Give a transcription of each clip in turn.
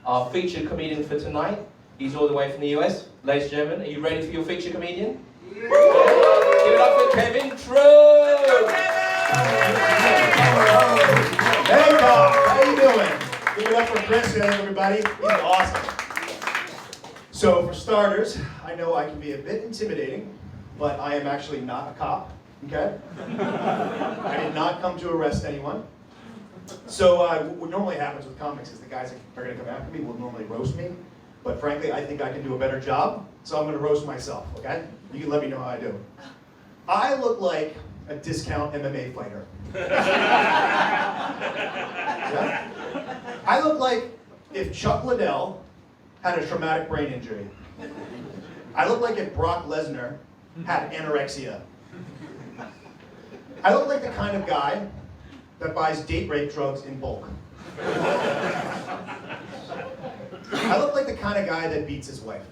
our featured comedian for tonight. He's all the way from the US. Ladies and gentlemen, are you ready for your featured comedian? Yeah. Give it up for Kevin True! Hey, Bob, how you doing? Give it up for Chris, everybody. He's awesome. So, for starters, I know I can be a bit intimidating, but I am actually not a cop, okay? I did not come to arrest anyone. So, what normally happens with comics is the guys that are going to come after me will normally roast me, but frankly, I think I can do a better job, so I'm going to roast myself, okay? You can let me know how I do. I look like a discount MMA fighter. Yeah? I look like if Chuck Liddell had a traumatic brain injury. I look like if Brock Lesnar had anorexia. I look like the kind of guy that buys date rape drugs in bulk. I look like the kind of guy that beats his wife.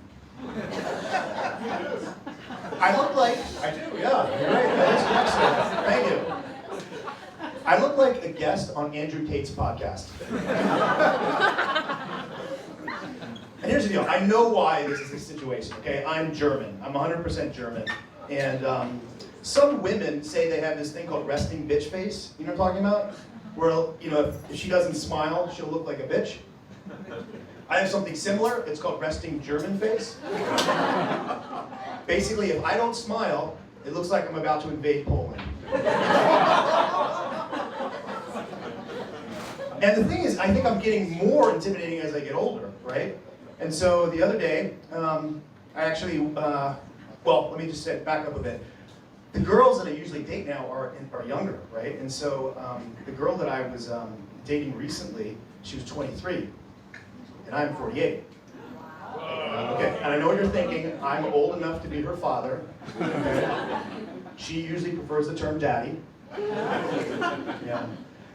I look like, I do, yeah, you're right, that is excellent, thank you. I look like a guest on Andrew Tate's podcast. And here's the deal, I know why this is the situation, okay? I'm German, I'm 100% German, and some women say they have this thing called resting bitch face, you know what I'm talking about? Where, you know, if she doesn't smile, she'll look like a bitch. I have something similar, it's called resting German face. Basically, if I don't smile, it looks like I'm about to invade Poland. And the thing is, I think I'm getting more intimidating as I get older, right? And so the other day, I actually, well, let me just back up a bit. The girls that I usually date now are younger, right? And so the girl that I was dating recently, she was 23, and I'm 48. Okay, and I know what you're thinking, I'm old enough to be her father. Okay. She usually prefers the term daddy. Yeah.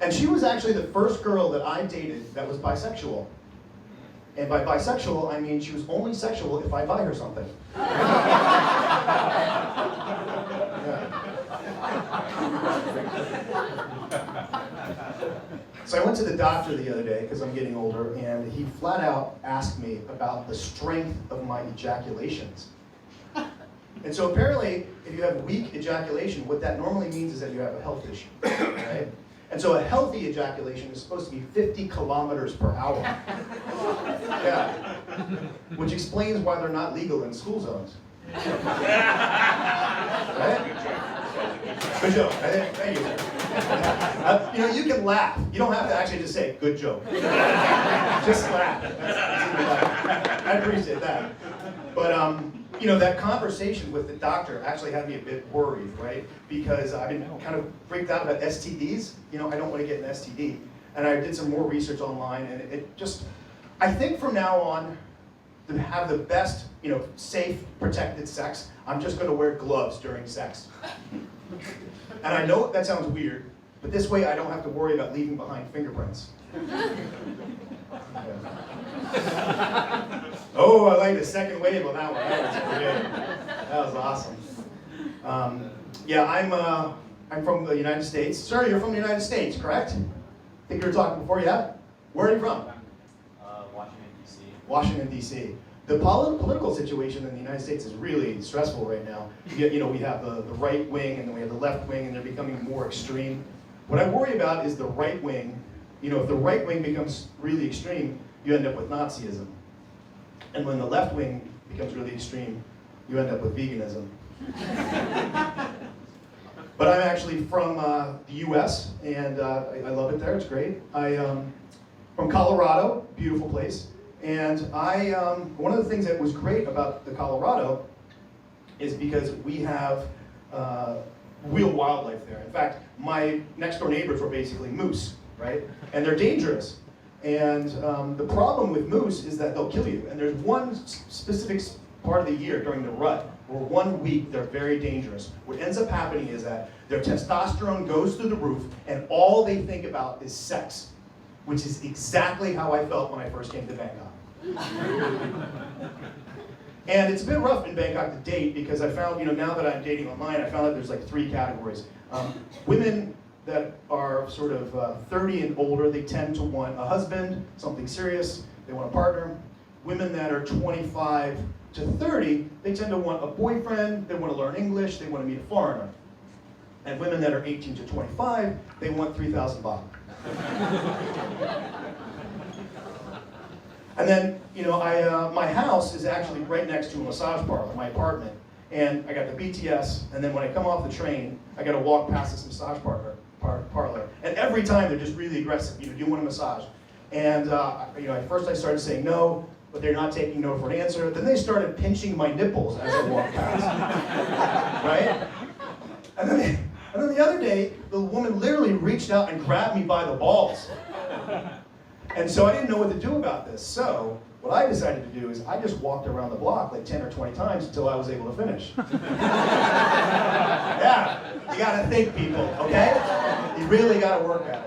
And she was actually the first girl that I dated that was bisexual. And by bisexual, I mean she was only sexual if I buy her something. So I went to the doctor the other day, because I'm getting older, and he flat out asked me about the strength of my ejaculations. And so apparently, if you have weak ejaculation, what that normally means is that you have a health issue, right? And so a healthy ejaculation is supposed to be 50 kilometers per hour. Yeah. Which explains why they're not legal in school zones. Right? Good joke. Thank you. You know, you can laugh. You don't have to actually just say, good joke. Just laugh. I appreciate that. But, you know, that conversation with the doctor actually had me a bit worried, right? Because I've been kind of freaked out about STDs. You know, I don't want to get an STD. And I did some more research online, and it just, I think from now on, to have the best, you know, safe, protected sex, I'm just going to wear gloves during sex. And I know that sounds weird, but this way I don't have to worry about leaving behind fingerprints. Oh, I like the second wave on that one. That was great. That was awesome. Yeah, I'm from the United States. Sir, you're from the United States, correct? I think you were talking before, yeah? Where are you from? Washington, D.C. Washington, D.C. The political situation in the United States is really stressful right now. You know, we have the right wing and then we have the left wing, and they're becoming more extreme. What I worry about is the right wing. You know, if the right wing becomes really extreme, you end up with Nazism. And when the left wing becomes really extreme, you end up with veganism. But I'm actually from the US, and I love it there, it's great. I'm from Colorado, beautiful place. And one of the things that was great about the Colorado is because we have real wildlife there. In fact, my next door neighbors were basically moose, right? And they're dangerous. And the problem with moose is that they'll kill you. And there's one specific part of the year during the rut where 1 week they're very dangerous. What ends up happening is that their testosterone goes through the roof and all they think about is sex, which is exactly how I felt when I first came to Bangkok. And it's been rough in Bangkok to date because I found, you know, now that I'm dating online, I found that there's like 3 categories. Women that are sort of 30 and older, they tend to want a husband, something serious. they want a partner. Women that are 25 to 30, they tend to want a boyfriend, they want to learn English, they want to meet a foreigner. And women that are 18 to 25, they want 3,000 baht. And then, my house is actually right next to a massage parlor, my apartment. And I got the BTS, and then when I come off the train, I got to walk past this massage parlor. And every time they're just really aggressive. Do you want a massage? And at first I started saying no, but they're not taking no for an answer. Then they started pinching my nipples as I walked past, right? And then the other day, the woman literally reached out and grabbed me by the balls. And so I didn't know what to do about this. So what I decided to do is I just walked around the block like 10 or 20 times until I was able to finish. Yeah, you gotta think, people, okay? You really gotta work at it.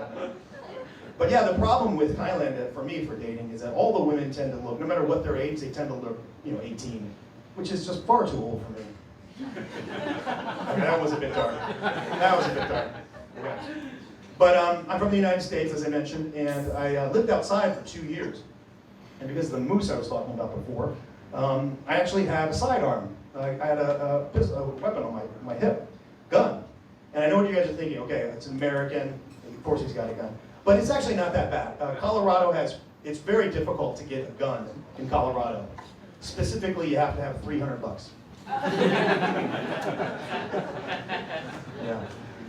But yeah, the problem with Thailand, for me, for dating, is that all the women tend to look, no matter what their age, they tend to look, 18, which is just far too old for me. Okay, that was a bit dark. Okay. But I'm from the United States, as I mentioned, and I lived outside for 2 years. And because of the moose I was talking about before, I actually have a sidearm. I had a weapon on my hip, gun. And I know what you guys are thinking. Okay, it's American. Of course he's got a gun. But it's actually not that bad. Colorado it's very difficult to get a gun in Colorado. Specifically, you have to have $300. Yeah.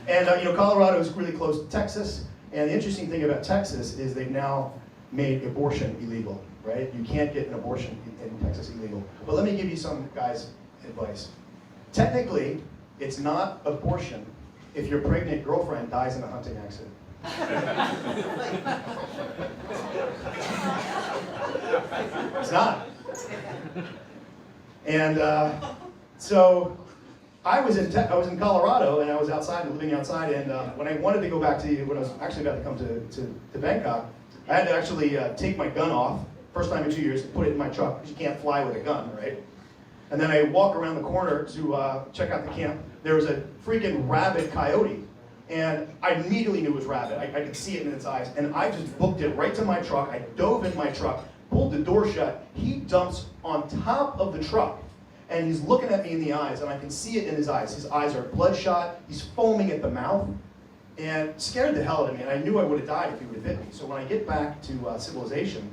And Colorado is really close to Texas. And the interesting thing about Texas is they've now made abortion illegal, right? You can't get an abortion in Texas illegal. But let me give you some guys' advice. Technically, it's not abortion if your pregnant girlfriend dies in a hunting accident. It's not. And so I was in Colorado, and I was living outside, and when I wanted to go back when I was actually about to come to Bangkok, I had to actually take my gun off, first time in 2 years, put it in my truck, because you can't fly with a gun, right? And then I walk around the corner to check out the camp. There was a freaking rabid coyote, and I immediately knew it was rabid. I could see it in its eyes, and I just booked it right to my truck. I dove in my truck, pulled the door shut. He dumps on top of the truck, and he's looking at me in the eyes, and I can see it in his eyes. His eyes are bloodshot. He's foaming at the mouth, and scared the hell out of me. And I knew I would have died if he would have hit me. So when I get back to civilization,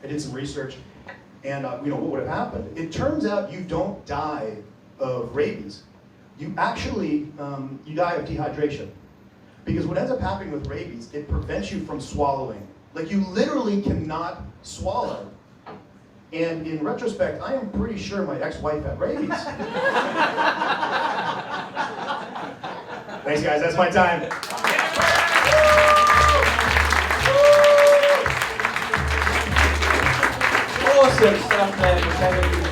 I did some research, and what would have happened? It turns out you don't die of rabies. You actually you die of dehydration, because what ends up happening with rabies, it prevents you from swallowing. Like, you literally cannot swallow. And in retrospect, I am pretty sure my ex-wife had rabies. Thanks, guys. That's my time. Awesome stuff there, Kevin.